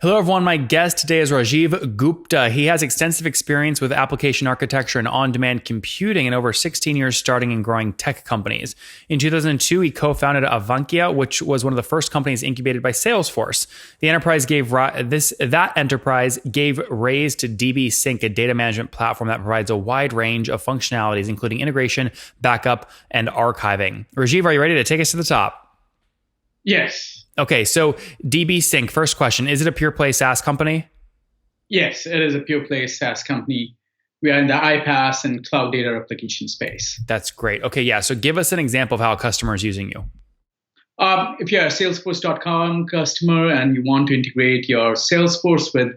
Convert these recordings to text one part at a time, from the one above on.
Hello, everyone. My guest today is Rajeev Gupta. He has extensive experience with application architecture and on-demand computing and over 16 years starting and growing tech companies. In 2002, he co-founded Avankia, which was one of the first companies incubated by Salesforce. The enterprise gave raise to DBSync, a data management platform that provides a wide range of functionalities, including integration, backup, and archiving. Rajeev, are you ready to take us to the top? Yes. Okay, so DBSync, first question, is it a pure play SaaS company? Yes, it is a pure play SaaS company. We are in the iPaaS and cloud data replication space. That's great. Okay, yeah, so give us an example of how a customer is using you. If you're a Salesforce.com customer and you want to integrate your Salesforce with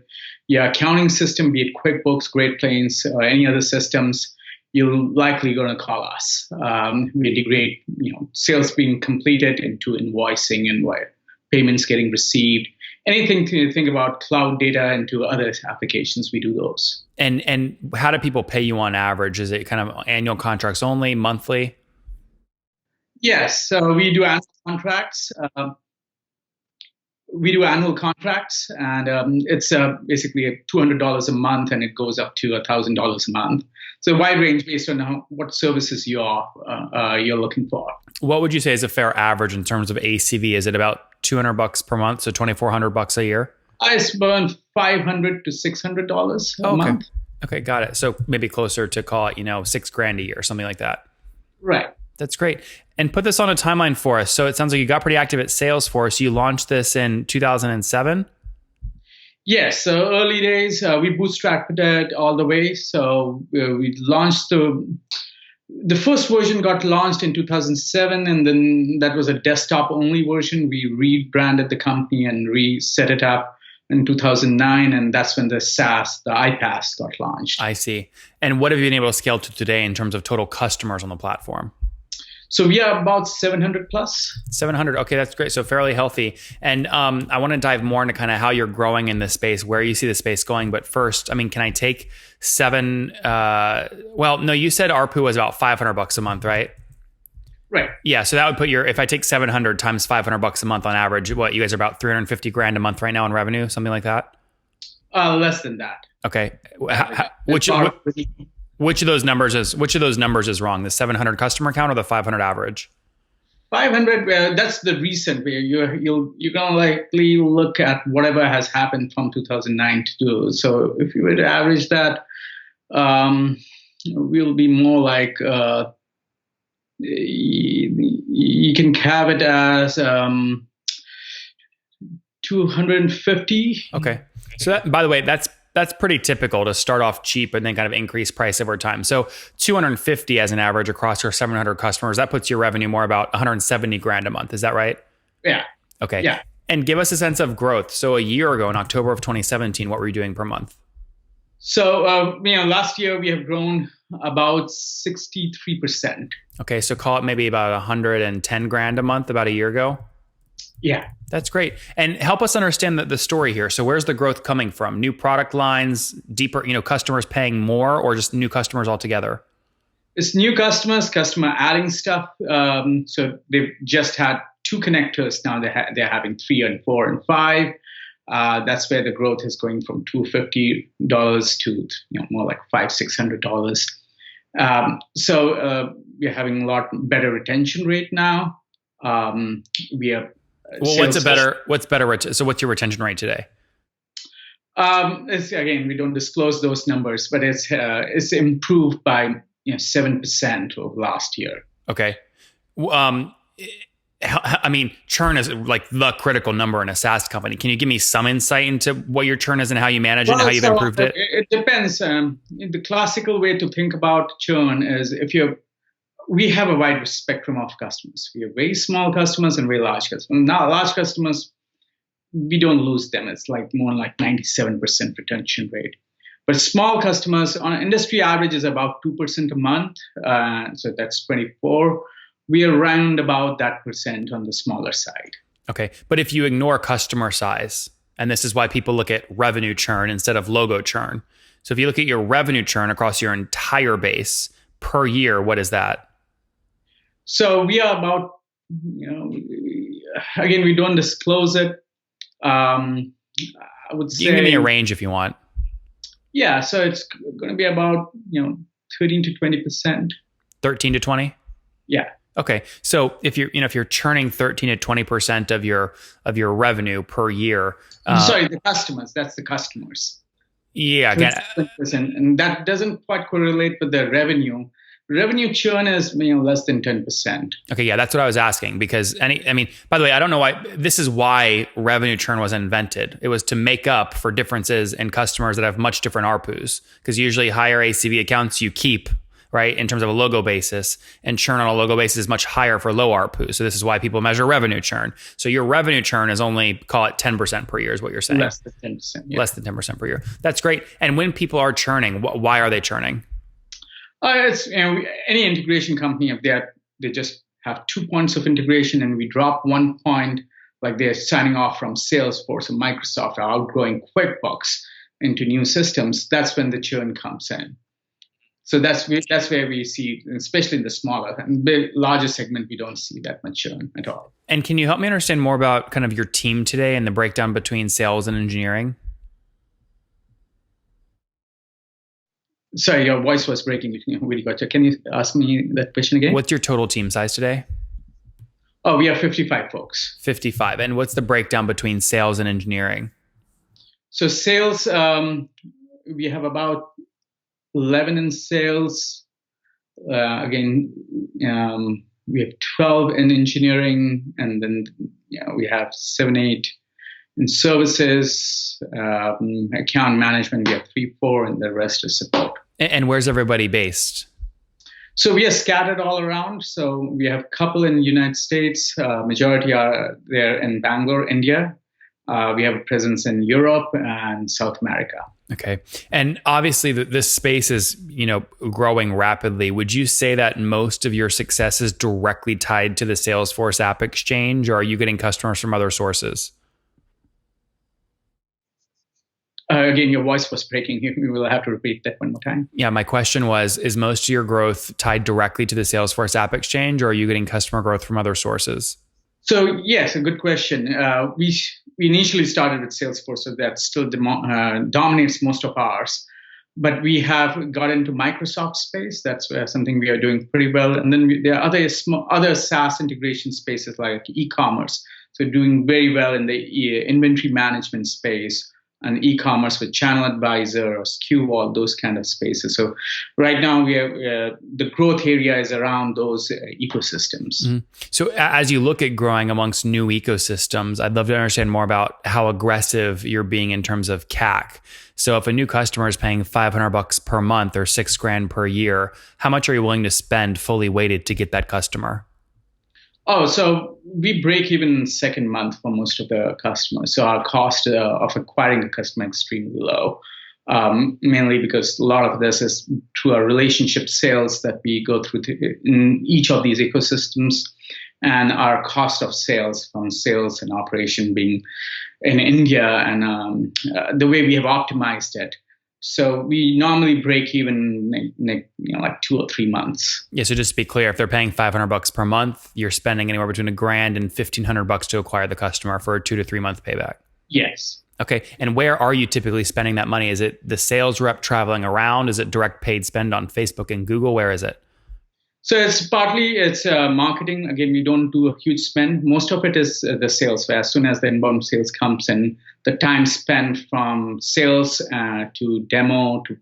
your accounting system, be it QuickBooks, Great Plains, or any other systems, you're likely going to call us. We integrate, sales being completed into invoicing and payments getting received. Anything to think about cloud data into other applications, we do those. And how do people pay you on average? Is it kind of annual contracts only, monthly? Yes, so we do annual contracts. And it's basically $200 a month, and it goes up to $1,000 a month. So a wide range based on what services you're looking for. What would you say is a fair average in terms of ACV? Is it about $200 per month, so $2,400 a year? I spend $500 to $600 a month. Okay, got it. So maybe closer to call it, $6,000 a year, something like that. Right. That's great. And put this on a timeline for us. So it sounds like you got pretty active at Salesforce. You launched this in 2007? Yes. So early days, we bootstrapped it all the way. So we launched the first version got launched in 2007, and then that was a desktop-only version. We rebranded the company and reset it up in 2009, and that's when the SaaS, the iPaaS, got launched. I see. And what have you been able to scale to today in terms of total customers on the platform? So we are about 700 plus. 700. Okay, that's great. So fairly healthy. And I want to dive more into kind of how you're growing in this space, where you see the space going. But first, can I take you said ARPU was about $500 a month, right? Right. Yeah. So that would put if I take 700 times $500 a monch on average, you guys are about $350,000 a month right now in revenue, something like that? Less than that. Okay. Which of those numbers is wrong? The 700 customer count or the 500 average? 500. That's the recent. Where you're gonna likely look at whatever has happened from 2009 to 2. So if you were to average that, we'll be more like you can have it as 250. Okay. So that, by the way, that's pretty typical to start off cheap and then kind of increase price over time. So 250 as an average across your 700 customers, that puts your revenue more about $170,000 a month. Is that right? Yeah. Okay. Yeah. And give us a sense of growth. So a year ago in October of 2017, what were you doing per month? So, last year we have grown about 63%. Okay. So call it maybe about $110,000 a month about a year ago. Yeah. That's great. And help us understand the story here. So where's the growth coming from? New product lines, deeper, customers paying more, or just new customers altogether? It's new customers, customer adding stuff. So they've just had 2 connectors. Now they're having 3 and 4 and 5. That's where the growth is going from $250 to more like $500-$600. So we're having a lot better retention rate now. We are. What's better? So what's your retention rate today? Again, we don't disclose those numbers, but it's improved by 7% over last year. Okay. Churn is like the critical number in a SaaS company. Can you give me some insight into what your churn is and how you manage it and how you've improved it? It depends. The classical way to think about churn is we have a wide spectrum of customers. We have very small customers and very large customers. Now, large customers, we don't lose them. It's more like 97% retention rate. But small customers, on an industry average, is about 2% a month. So that's 24. We are around about that percent on the smaller side. Okay. But if you ignore customer size, and this is why people look at revenue churn instead of logo churn. So if you look at your revenue churn across your entire base per year, what is that? So we are about, again, we don't disclose it. I would say. You can give me a range if you want. Yeah, so it's going to be about 13 to 20%. 13 to 20? Yeah. Okay. So if you're churning 13 to 20% of your revenue per year. Sorry, the customers. That's the customers. Yeah. Again, 20%, and that doesn't quite correlate with the revenue. Revenue churn is less than 10%. Okay, yeah, that's what I was asking because by the way, I don't know why this is why revenue churn was invented. It was to make up for differences in customers that have much different ARPUs because usually higher ACV accounts you keep, right, in terms of a logo basis, and churn on a logo basis is much higher for low ARPU. So this is why people measure revenue churn. So your revenue churn is only, call it 10% per year is what you're saying. Less than 10%. Yeah. Less than 10% per year. That's great. And when people are churning, why are they churning? It's any integration company, if they just have 2 points of integration and we drop 1 point, like they're signing off from Salesforce or Microsoft or outgrowing QuickBooks into new systems, that's when the churn comes in. So that's where we see, especially in the smaller and larger segment, we don't see that much churn at all. And can you help me understand more about kind of your team today and the breakdown between sales and engineering? Sorry, your voice was breaking. Can you ask me that question again? What's your total team size today? Oh, we have 55 folks. 55. And what's the breakdown between sales and engineering? So sales, we have about 11 in sales. We have 12 in engineering, and then we have 7, 8 in services, account management. We have 3, 4, and the rest is support. And where's everybody based? So we are scattered all around. So we have a couple in the United States. Majority are there in Bangalore, India. We have a presence in Europe and South America. Okay. And obviously this space is, growing rapidly. Would you say that most of your success is directly tied to the Salesforce App Exchange, or are you getting customers from other sources? Again, your voice was breaking. You will have to repeat that one more time. Yeah, my question was, is most of your growth tied directly to the Salesforce App Exchange, or are you getting customer growth from other sources? So yes, a good question. We initially started with Salesforce, so that still dominates most of ours. But we have got into Microsoft space. That's something we are doing pretty well. And then there are other SaaS integration spaces like e-commerce. So doing very well in the inventory management space, and e-commerce with Channel Advisor or SKU Wall, those kind of spaces. So right now we have the growth area is around those ecosystems. Mm-hmm. So as you look at growing amongst new ecosystems, I'd love to understand more about how aggressive you're being in terms of CAC. So if a new customer is paying $500 per month or $6,000 per year, how much are you willing to spend fully weighted to get that customer? Oh, so we break even second month for most of the customers. So our cost of acquiring a customer is extremely low, mainly because a lot of this is through our relationship sales that we go through in each of these ecosystems, and our cost of sales from sales and operation being in India, and the way we have optimized it. So we normally break even like 2 or 3 months. Yeah. So just to be clear, if they're paying $500 per month, you're spending anywhere between $1,000 and $1,500 to acquire the customer for a 2 to 3 month payback. Yes. Okay. And where are you typically spending that money? Is it the sales rep traveling around? Is it direct paid spend on Facebook and Google? Where is it? So it's marketing. Again, we don't do a huge spend. Most of it is the sales. Where as soon as the inbound sales comes in, the time spent from sales to demo to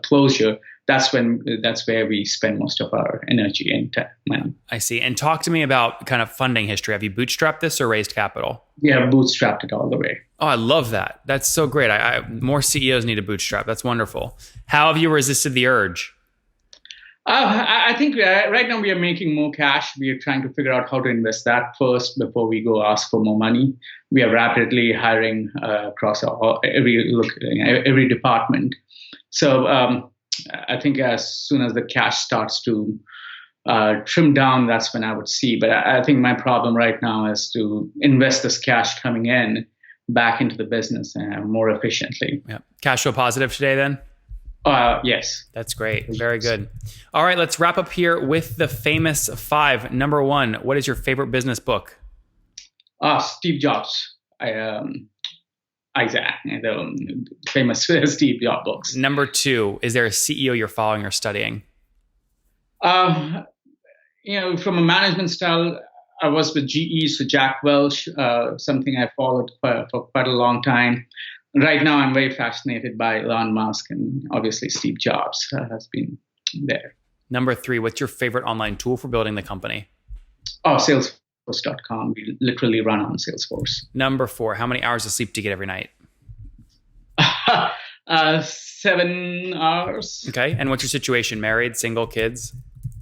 closure, that's where we spend most of our energy and time. I see. And talk to me about kind of funding history. Have you bootstrapped this or raised capital? We have bootstrapped it all the way. Oh, I love that. That's so great. More CEOs need to bootstrap. That's wonderful. How have you resisted the urge? I think right now we are making more cash. We are trying to figure out how to invest that first before we go ask for more money. We are rapidly hiring across every department. So I think as soon as the cash starts to trim down, that's when I would see. But I think my problem right now is to invest this cash coming in back into the business more efficiently. Yeah. Cash flow positive today then? Yes. That's great. Very good. All right, let's wrap up here with the famous 5. Number 1, what is your favorite business book? Steve Jobs. Isaac, the famous Steve Jobs books. Number 2, is there a CEO you're following or studying? From a management style, I was with GE, so Jack Welch, something I followed for quite a long time. Right now, I'm very fascinated by Elon Musk, and obviously Steve Jobs has been there. Number 3, what's your favorite online tool for building the company? Oh, Salesforce.com. We literally run on Salesforce. Number 4, how many hours of sleep do you get every night? 7 hours. Okay. And what's your situation? Married, single, kids?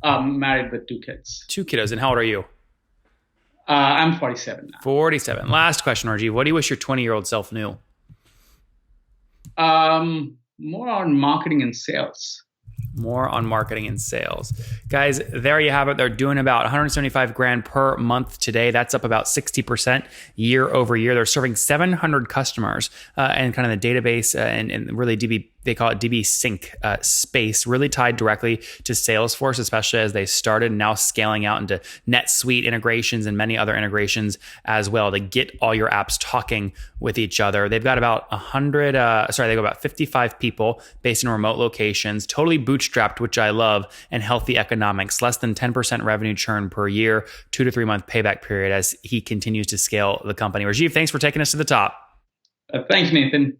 Married with 2 kids. 2 kiddos. And how old are you? I'm 47 now. 47. Last question, Rajeev. What do you wish your 20-year-old self knew? More on marketing and sales. More on marketing and sales. Guys, there you have it. They're doing about 175 grand per month today. That's up about 60% year over year. They're serving 700 customers and kind of the database and really they call it DBSync space, really tied directly to Salesforce, especially as they started now scaling out into NetSuite integrations and many other integrations as well to get all your apps talking with each other. They've got about 55 people based in remote locations, totally bootstrapped, which I love, and healthy economics, less than 10% revenue churn per year, 2 to 3 month payback period as he continues to scale the company. Rajeev, thanks for taking us to the top. Thanks, Nathan.